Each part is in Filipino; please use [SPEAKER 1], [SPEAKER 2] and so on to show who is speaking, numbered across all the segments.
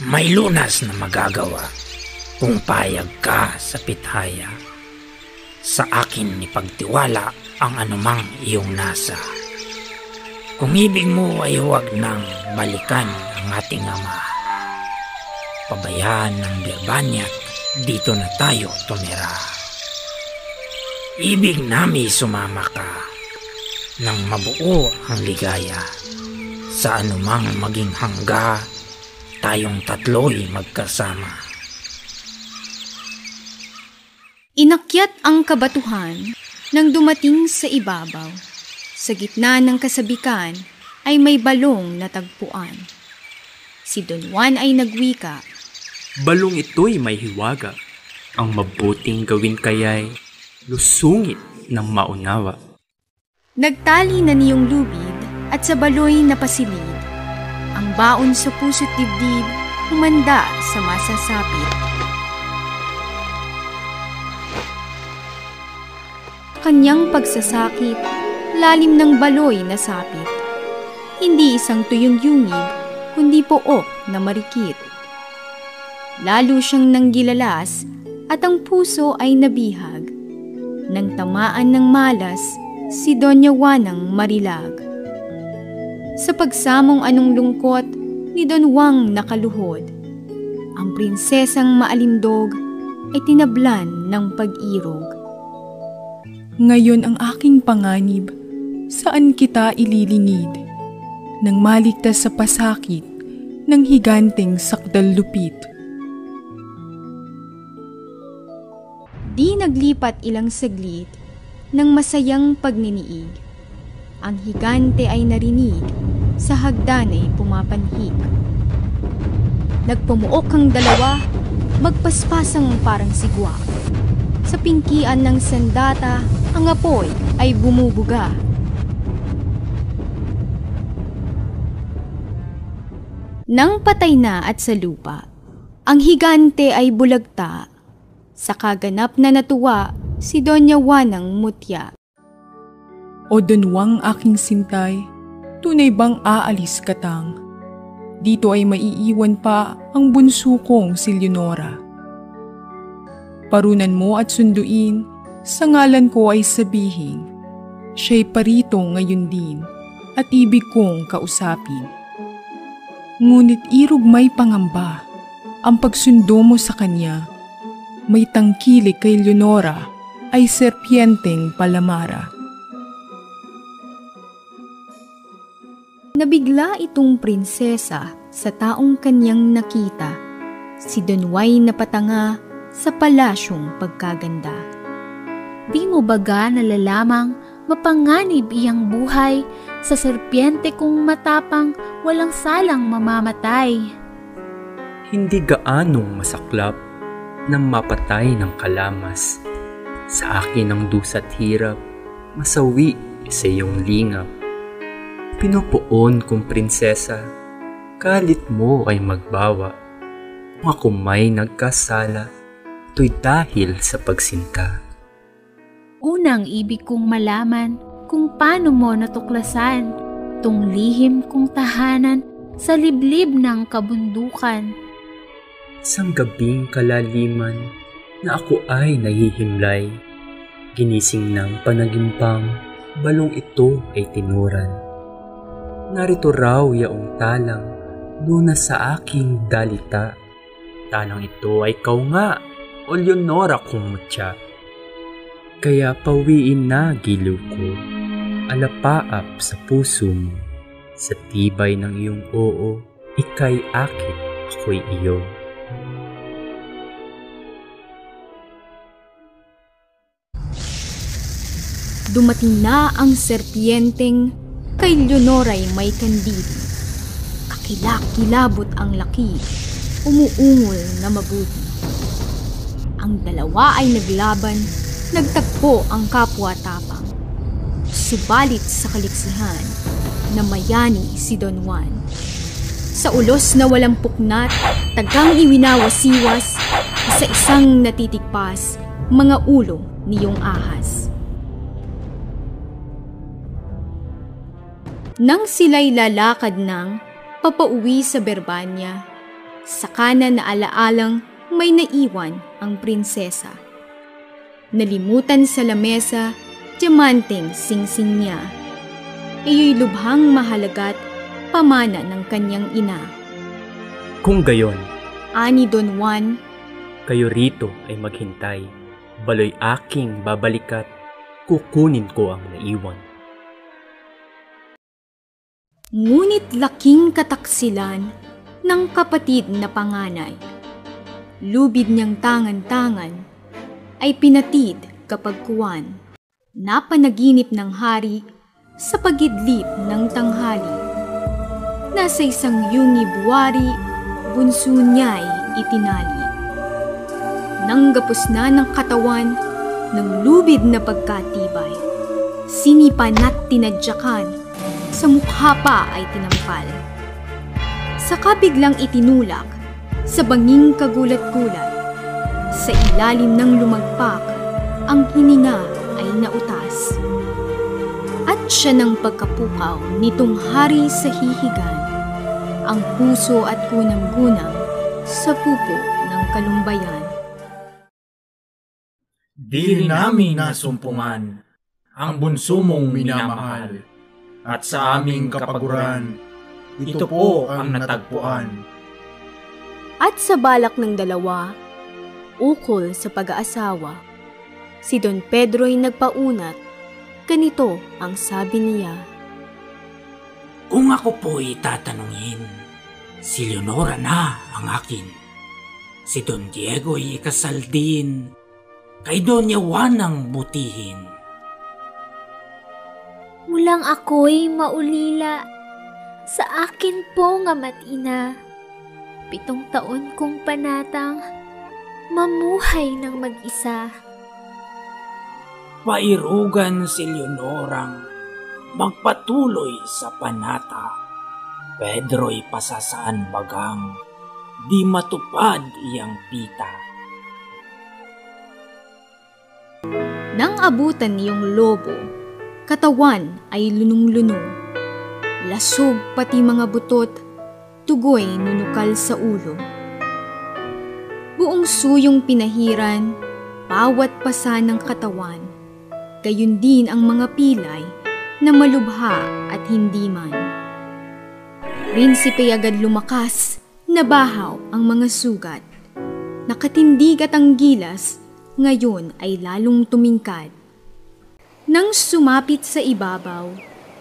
[SPEAKER 1] May lunas na magagawa kung payag ka sa pitaya. Sa akin ipagtiwala ang anumang iyong nasa. Kung ibig mo ay huwag nang balikan ang ating ama. Pabayaan ng Birmania, dito na tayo tumira. Ibig nami sumama ka nang mabuo ang ligaya. Sa anumang maging hangga, tayong tatlo'y magkasama.
[SPEAKER 2] Inakyat ang kabatuhan nang dumating sa ibabaw. Sa gitna ng kasabikan ay may balong na tagpuan. Si Don Juan ay nagwika,
[SPEAKER 3] "Balong ito'y may hiwaga. Ang mabuting gawin kaya'y lusungit ng maunawa."
[SPEAKER 2] Nagtali na niyong lubid at sa baloy napasilid. Ang baon sa puso't dibdib humanda sa masasapit. Kanyang pagsasakit, lalim ng baloy na sapit. Hindi isang tuyong yungib, kundi pook na marikit. Lalo siyang nanggilalas at ang puso ay nabihag. Nang tamaan ng malas, si Doña Juanang marilag. Sa pagsamong anong lungkot, ni Don Juan nakaluhod. Ang prinsesang maalindog ay tinablan ng pag-irog.
[SPEAKER 4] Ngayon ang aking panganib, saan kita ililingid? Nang maligtas sa pasakit ng higanteng sakdal-lupit.
[SPEAKER 2] Di naglipat ilang saglit ng masayang pagniniig. Ang higante ay narinig, sa hagdanay pumapanhik. Nagpumuok ang dalawa, magpaspasang parang sigwa. Sa pingkian ng sandata, ang apoy ay bumubuga. Nang patay na at sa lupa, ang higante ay bulagta. Sa kaganap na natuwa, si Doña Juanang mutya.
[SPEAKER 4] O Don Juan aking sintay, tunay bang aalis ka tang? Dito ay maiiwan pa ang bunso kong si Leonora. Parunan mo at sunduin, sa ngalan ko ay sabihin, siya'y parito ngayon din at ibig kong kausapin. Ngunit irog may pangamba, ang pagsundo mo sa kanya, may tangkilik kay Leonora ay serpienteng palamara.
[SPEAKER 2] Nabigla itong prinsesa sa taong kanyang nakita. Si Don Juan napatanga sa palasyong pagkaganda.
[SPEAKER 5] Di mo baga nalalamang mapanganib iyang buhay sa serpiente kung matapang walang salang mamamatay.
[SPEAKER 3] Hindi gaanong masaklap nang mapatay ng kalamas. Sa akin ang dusa't hirap, masawi sa iyong lingap. Pinupuon kong prinsesa, kalit mo ay magbawa. Kung ako may nagkasala, ito'y dahil sa pagsinta.
[SPEAKER 5] Unang ibig kong malaman kung paano mo natuklasan tung lihim kong tahanan sa liblib ng kabundukan.
[SPEAKER 3] Isang gabing kalaliman na ako ay nahihimlay, ginising ng panagimpang balong ito ay tinuran. Narito raw yaong talang, lunas sa aking dalita. Talang ito ay ikaw nga, o Leonora kong mutya. Kaya pawiin na giliw ko, alapaap sa puso mo. Sa tibay ng iyong oo, ika'y akin, ako'y iyo.
[SPEAKER 2] Dumating na ang serpienteng kay Leonora'y may kandili. Kakilakilabot ang laki, umuungol na mabuti. Ang dalawa ay naglaban, nagtagpo ang kapwa-tapang. Subalit sa kaliksihan, namayani si Don Juan. Sa ulos na walang puknat, tagang iwinawasiwas, sa isang natitigpas, mga ulo niyong ahas. Nang sila'y lalakad ng papauwi sa Birmania, Sa kanan na alaalang may naiwan ang prinsesa. Nalimutan sa lamesa, diamanteng singsing niya. Iyo'y lubhang mahalaga't pamana ng kanyang ina.
[SPEAKER 3] Kung gayon,
[SPEAKER 2] Ani Don Juan,
[SPEAKER 3] kayo rito ay maghintay. Baloy aking babalikat, kukunin ko ang naiwan.
[SPEAKER 2] ngunit laking kataksilan ng kapatid na panganay. Lubid niyang tangan-tangan ay pinatid kapag kuwan. Napanaginip ng hari sa pagidlip ng tanghali. Nasa isang yungi buwari, bunso niya'y itinali. Nang gapos na ng katawan ng lubid na pagkatibay, sinipan at tinadyakan, sa mukha pa ay tinampal. Saka biglang itinulak, sa banging kagulat-gulat, sa ilalim ng lumagpak, ang hininga ay nautas. At siya ng pagkapukaw nitong hari sa hihigan, ang puso at kunang-gunang sa pupo ng kalumbayan.
[SPEAKER 1] Di rin namin nasumpungan ang bunso mong minamahal, at sa aming kapaguran, ito po ang natagpuan.
[SPEAKER 2] At sa balak ng dalawa, ukol sa pag-aasawa, si Don Pedro'y nagpaunat, ganito ang sabi niya.
[SPEAKER 1] Kung ako po'y tatanungin, si Leonora na ang akin. Si Don Diego'y ikasal din, kay Doña Juan ang butihin.
[SPEAKER 5] Mulang ako'y maulila, sa akin po nga mat-ina. 7 taon kong panatang, mamuhay ng mag-isa.
[SPEAKER 1] Pairugan si Leonorang magpatuloy sa panata. Pedro'y pasasaan bagang, di matupad iyang pita.
[SPEAKER 2] Nang abutan niyong lobo, katawan ay lunong-lunong. Lasog pati mga butot, tugoy nunukal sa ulo. Buong suyong pinahiran, bawat pasa ng katawan, gayon din ang mga pilay na malubha at hindi man. Prinsipe agad lumakas, nabahaw ang mga sugat. Nakatindig at ang gilas, ngayon ay lalong tumingkad. Nang sumapit sa ibabaw,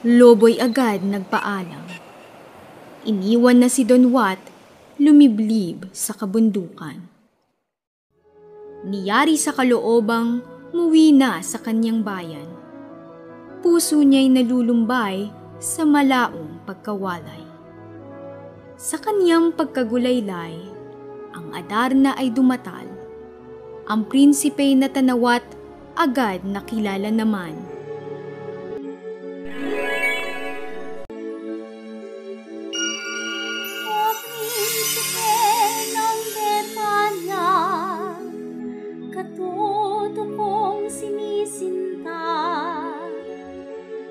[SPEAKER 2] lobo'y agad nagpaalam. Iniwan na si Don Wat, lumiblib sa kabundukan. Niyari sa kaloobang, muwi na sa kanyang bayan. Puso niya'y nalulumbay sa malaong pagkawalay. Sa kanyang pagkagulaylay, ang Adarna ay dumatal. Ang prinsipey na tanawat agad nakilala naman.
[SPEAKER 6] O prinsipe ng Betanya, katoto kong sinisinta,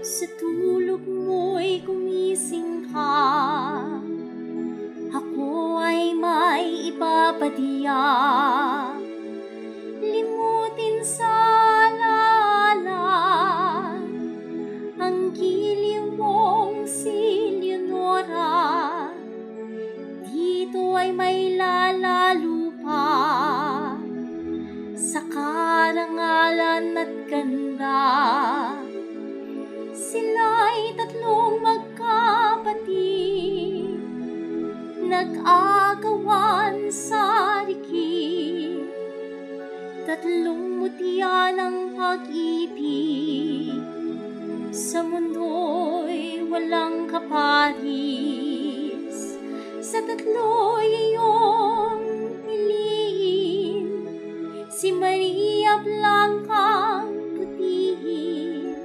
[SPEAKER 6] sa tulog mo'y gumising ka, ako ay may ipapatiyak. Limutin sa alala ang giliw mong si Leonora. Dito ay may lalalo pa sa karangalan at ganda. Sila'y 3 magkapatid, nag-agawan sa rikid. 3 mutya ng pag-ibig, sa mundo'y walang kaparis. Sa 3 iyong piliin, si Maria Blanca putihin.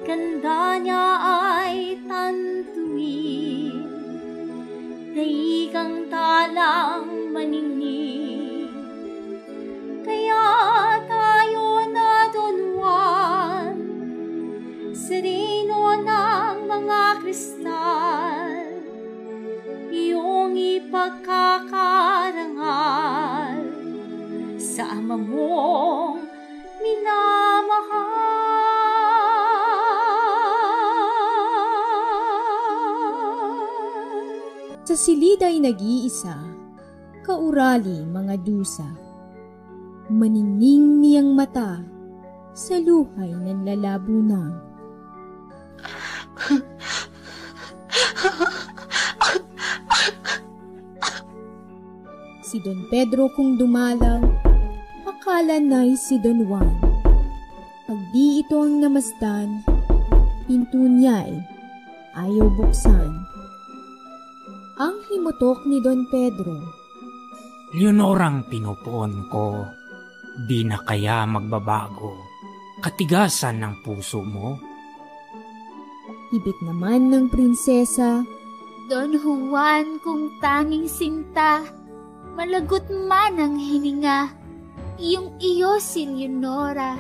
[SPEAKER 6] Ganda niya ay tantuin, dahigang talang maningning. Kaya tayo na Don Juan, sereno ng mga kristal, iyong ipa pagkakarangal sa ama mong minamahal.
[SPEAKER 2] Sa silid ay nag-iisa, kaurali mga dusa. Manining niyang mata, sa luhay ng lalabo na. Si Don Pedro kung dumalaw, akala na'y si Don Juan. Pag di ito ang namasdan, pinto niya'y ayaw buksan. Ang himutok ni Don Pedro,
[SPEAKER 1] Leonorang pinupuon ko, di na kaya magbabago katigasan ng puso mo?
[SPEAKER 2] hibik naman ng prinsesa,
[SPEAKER 5] Don Juan kung tanging sinta, malagot man ang hininga, iyong iyo si Leonora.